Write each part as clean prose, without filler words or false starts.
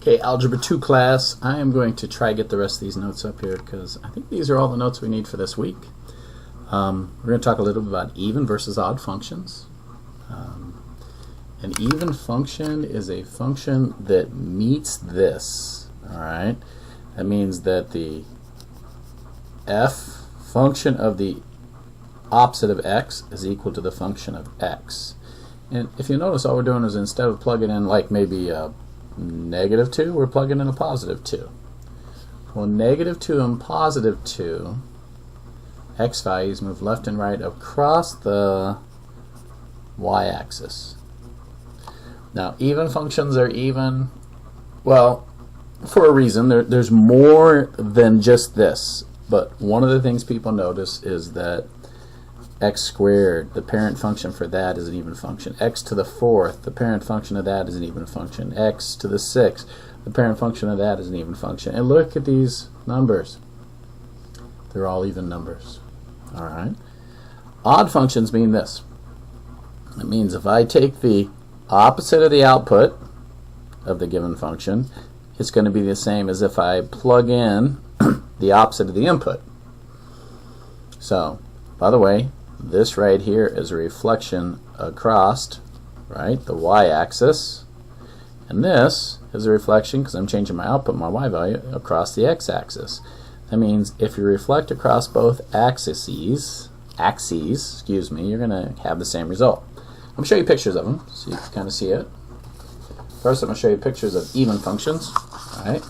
Okay, Algebra 2 class, I am going to try to get the rest of these notes up here because I think these are all the notes we need for this week. We're going to talk a little bit about even versus odd functions. An even function is a function that meets this. Alright, that means that the f function of the opposite of x is equal to the function of x. And if you notice, all we're doing is instead of plugging in like maybe a -2, we're plugging in a +2. Well, -2 and +2, x values move left and right across the y-axis. Now, even functions are even, well, for a reason. There's more than just this. But one of the things people notice is that x squared, the parent function for that is an even function. X to the 4th, the parent function of that is an even function. X to the 6th, the parent function of that is an even function. And look at these numbers. They're all even numbers. Alright? Odd functions mean this. It means if I take the opposite of the output of the given function, it's going to be the same as if I plug in the opposite of the input. So, by the way, this right here is a reflection across, right, the y-axis, and this is a reflection, because I'm changing my output, my y value, across the x-axis. That means if you reflect across both axes, you're going to have the same result. I'm going to show you pictures of them so you can kind of see it. First, I'm going to show you pictures of even functions. All right.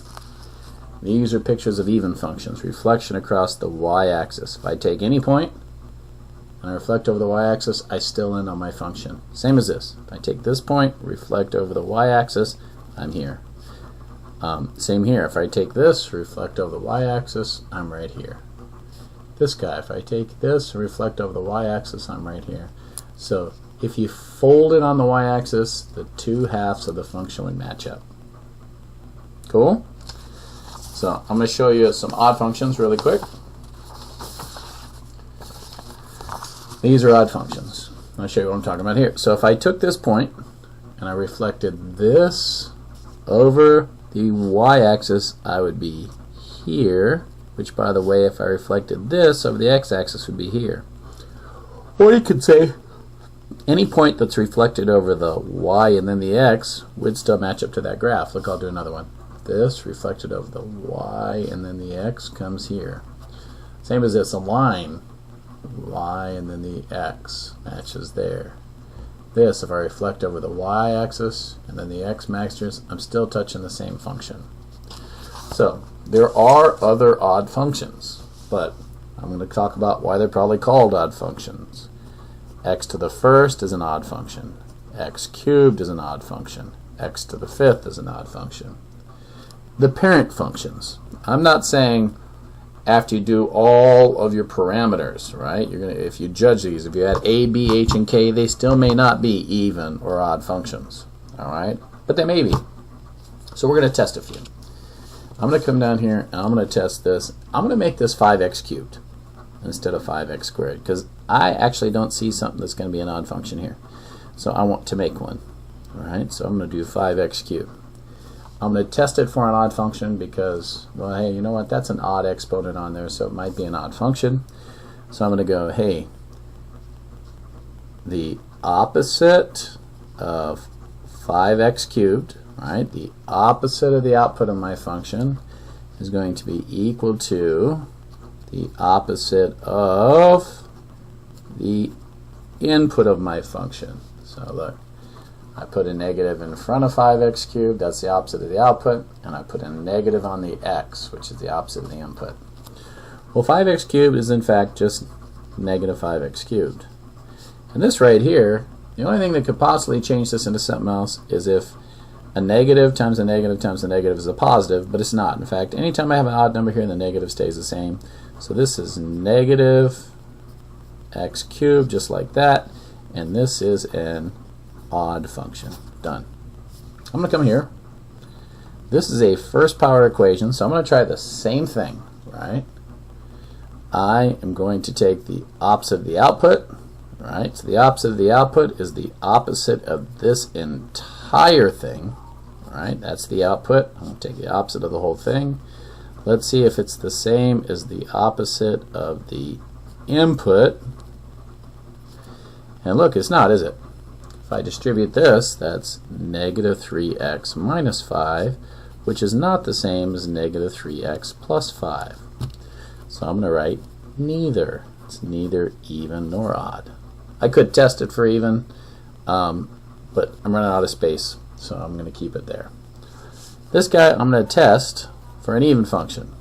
These are pictures of even functions, reflection across the y-axis. If I take any point and I reflect over the y-axis, I still end on my function. Same as this. If I take this point, reflect over the y-axis, I'm here. Same here. If I take this, reflect over the y-axis, I'm right here. This guy, if I take this, reflect over the y-axis, I'm right here. So if you fold it on the y-axis, the two halves of the function would match up. Cool? So I'm going to show you some odd functions really quick. These are odd functions. I'll show you what I'm talking about here. So if I took this point and I reflected this over the y-axis, I would be here, which, by the way, if I reflected this over the x-axis, would be here. Or you could say any point that's reflected over the y and then the x would still match up to that graph. Look, I'll do another one. This reflected over the y and then the x comes here. Same as this, a line, y and then the x matches there. This, if I reflect over the y-axis and then the x matches, I'm still touching the same function. So there are other odd functions, but I'm going to talk about why they're probably called odd functions. X to the 1st is an odd function. X cubed is an odd function. X to the 5th is an odd function. The parent functions. I'm not saying after you do all of your parameters, right? You're gonna, if you judge these, if you add a, b, h, and k, they still may not be even or odd functions. All right, but they may be. So we're going to test a few. I'm going to come down here and I'm going to test this. I'm going to make this 5x cubed instead of 5x squared because I actually don't see something that's going to be an odd function here. So I want to make one. All right, so I'm going to do 5x cubed. I'm going to test it for an odd function because, well, hey, you know what? That's an odd exponent on there, so it might be an odd function. So I'm going to go, hey, the opposite of 5x cubed, right? The opposite of the output of my function is going to be equal to the opposite of the input of my function. So look. I put a negative in front of 5x cubed, that's the opposite of the output, and I put a negative on the x, which is the opposite of the input. Well, 5x cubed is in fact just negative 5x cubed. And this right here, the only thing that could possibly change this into something else is if a negative times a negative times a negative is a positive, but it's not. In fact, anytime I have an odd number here, the negative stays the same. So this is negative x cubed, just like that, and this is an odd function. Done. I'm going to come here. This is a first power equation, so I'm going to try the same thing, right? I am going to take the opposite of the output, right? So the opposite of the output is the opposite of this entire thing, Alright, that's the output. I'm going to take the opposite of the whole thing. Let's see if it's the same as the opposite of the input. And look, it's not, is it? If I distribute this, that's negative 3x minus 5, which is not the same as negative 3x plus 5. So I'm going to write neither. It's neither even nor odd. I could test it for even, but I'm running out of space, so I'm going to keep it there. This guy I'm going to test for an even function.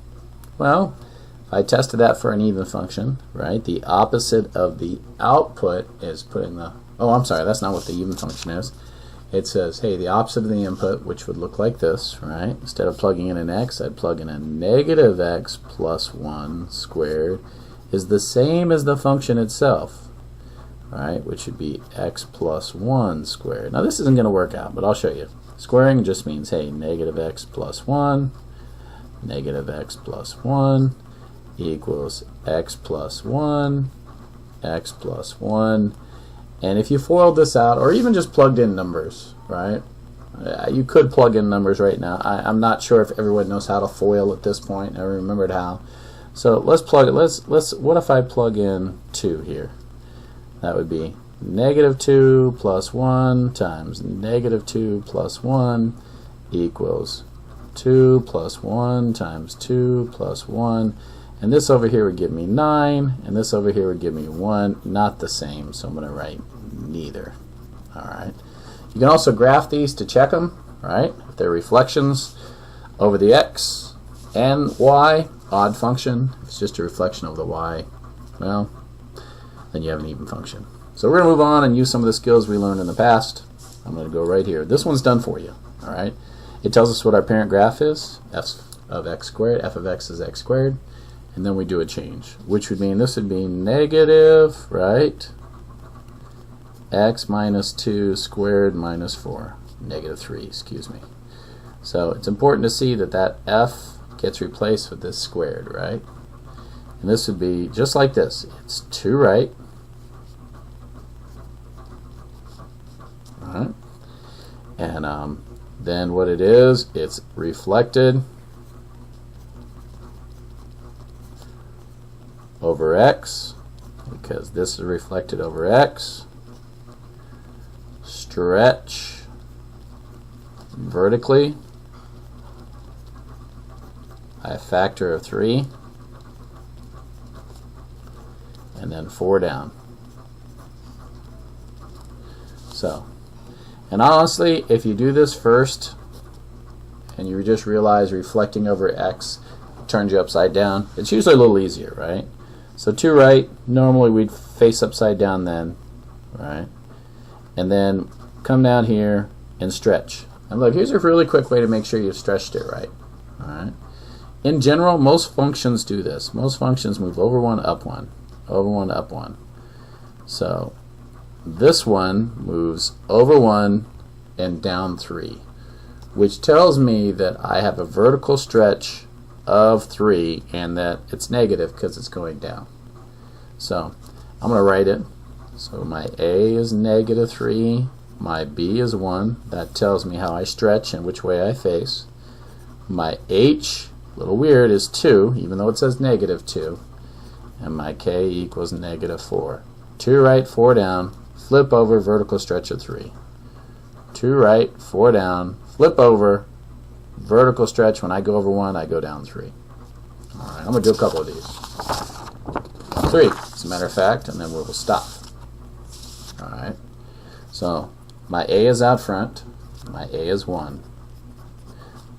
Well, if I tested that for an even function, right, the opposite of the output is putting the, oh, I'm sorry, that's not what the even function is. It says, hey, the opposite of the input, which would look like this, right? Instead of plugging in an x, I'd plug in a negative x plus 1 squared is the same as the function itself, right? Which would be x plus 1 squared. Now this isn't going to work out, but I'll show you. Squaring just means, hey, negative x plus 1, negative x plus 1 equals x plus 1, x plus 1. And if you FOILed this out, or even just plugged in numbers, right? You could plug in numbers right now. I'm not sure if everyone knows how to FOIL at this point. I remembered how. So let's plug it. What if I plug in 2 here? That would be negative 2 plus 1 times negative 2 plus 1 equals 2 plus 1 times 2 plus 1. And this over here would give me 9, and this over here would give me 1. Not the same, so I'm going to write neither. Alright. You can also graph these to check them, right? If they're reflections over the x and y, odd function. If it's just a reflection of the y, well, then you have an even function. So we're going to move on and use some of the skills we learned in the past. I'm going to go right here. This one's done for you. Alright. It tells us what our parent graph is, f of x squared. F of x is x squared. And then we do a change, which would mean this would be negative, right, x minus 2 squared minus 4, negative 3, excuse me. So it's important to see that that f gets replaced with this squared, right? And this would be just like this. It's 2 right, all right, and then what it is, it's reflected over x, because this is reflected over x, stretch vertically by a factor of 3, and then 4 down. So, and honestly, if you do this first and you just realize reflecting over x turns you upside down, it's usually a little easier, right? So 2 right, normally we'd face upside down then, right? And then come down here and stretch. And look, here's a really quick way to make sure you've stretched it right. All right. In general, most functions do this. Most functions move over 1, up 1, over 1, up 1. So this one moves over 1 and down 3, which tells me that I have a vertical stretch of 3 and that it's negative because it's going down. So I'm going to write it. So my A is negative 3, my B is 1. That tells me how I stretch and which way I face. My H, a little weird, is 2, even though it says negative 2. And my K equals negative 4. 2 right, 4 down, flip over, vertical stretch of 3. 2 right, 4 down, flip over, vertical stretch. When I go over 1, I go down 3. Alright, I'm going to do a couple of these. 3, as a matter of fact, and then we'll stop. Alright, so my A is out front, my A is 1.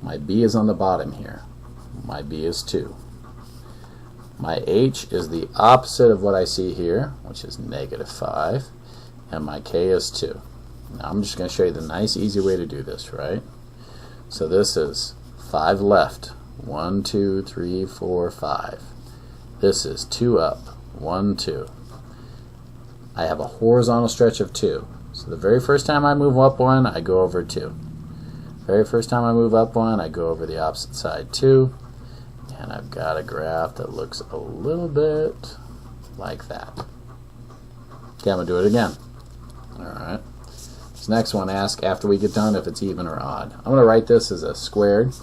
My B is on the bottom here. My B is 2. My H is the opposite of what I see here, which is negative 5. And my K is 2. Now I'm just going to show you the nice, easy way to do this, right? So this is 5 left. 1, 2, 3, 4, 5. This is 2 up. 1, 2. I have a horizontal stretch of 2. So the very first time I move up 1, I go over 2. Very first time I move up 1, I go over the opposite side 2. And I've got a graph that looks a little bit like that. Okay, I'm going to do it again. Alright. This next one asks after we get done if it's even or odd. I'm going to write this as a squared.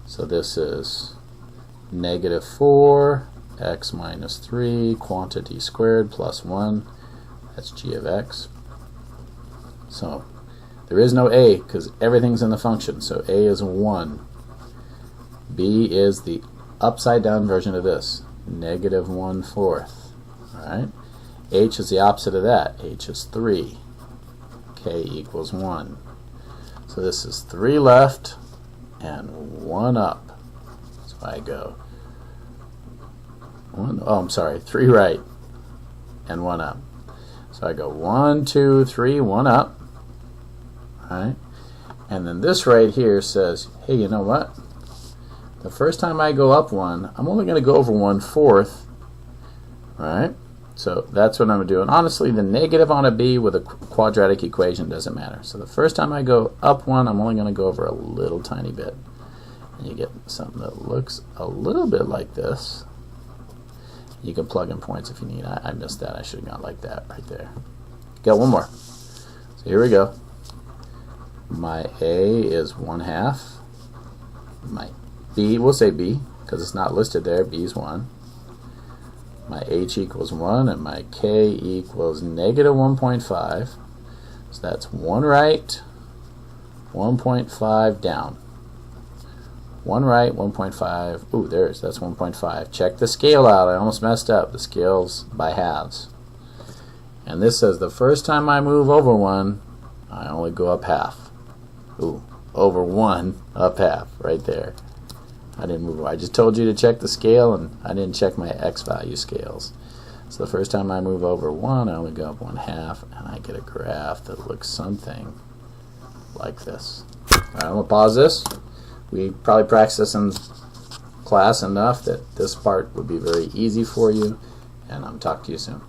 So this is negative 4 x minus 3 quantity squared plus 1. That's g of x. So there is no a because everything's in the function. So a is 1. B is the upside down version of this, negative 1/4. Alright? H is the opposite of that. H is 3. K equals 1. So this is 3 left and 1 up. So I go 3 right and 1 up. So I go 1, 2, 3, 1 up. Alright? And then this right here says, hey, you know what? The first time I go up 1, I'm only going to go over 1/4. Alright? So that's what I'm going to do. And honestly, the negative on a b with a quadratic equation doesn't matter. So the first time I go up 1, I'm only going to go over a little tiny bit. And you get something that looks a little bit like this. You can plug in points if you need. I missed that. I should have gone like that right there. Got one more. So here we go. My a is 1/2. My b, we'll say b, because it's not listed there. B is 1. My h equals 1, and my k equals negative 1.5. So that's 1 right, 1.5 down. 1 right, 1.5. Ooh, that's 1.5. Check the scale out. I almost messed up. The scale's by halves. And this says the first time I move over 1, I only go up half. Ooh, over 1, up half, right there. I didn't move. I just told you to check the scale, and I didn't check my x value scales. So the first time I move over 1, I only go up 1/2, and I get a graph that looks something like this. Alright, I'm going to pause this. We probably practiced this in class enough that this part would be very easy for you, and I'll talk to you soon.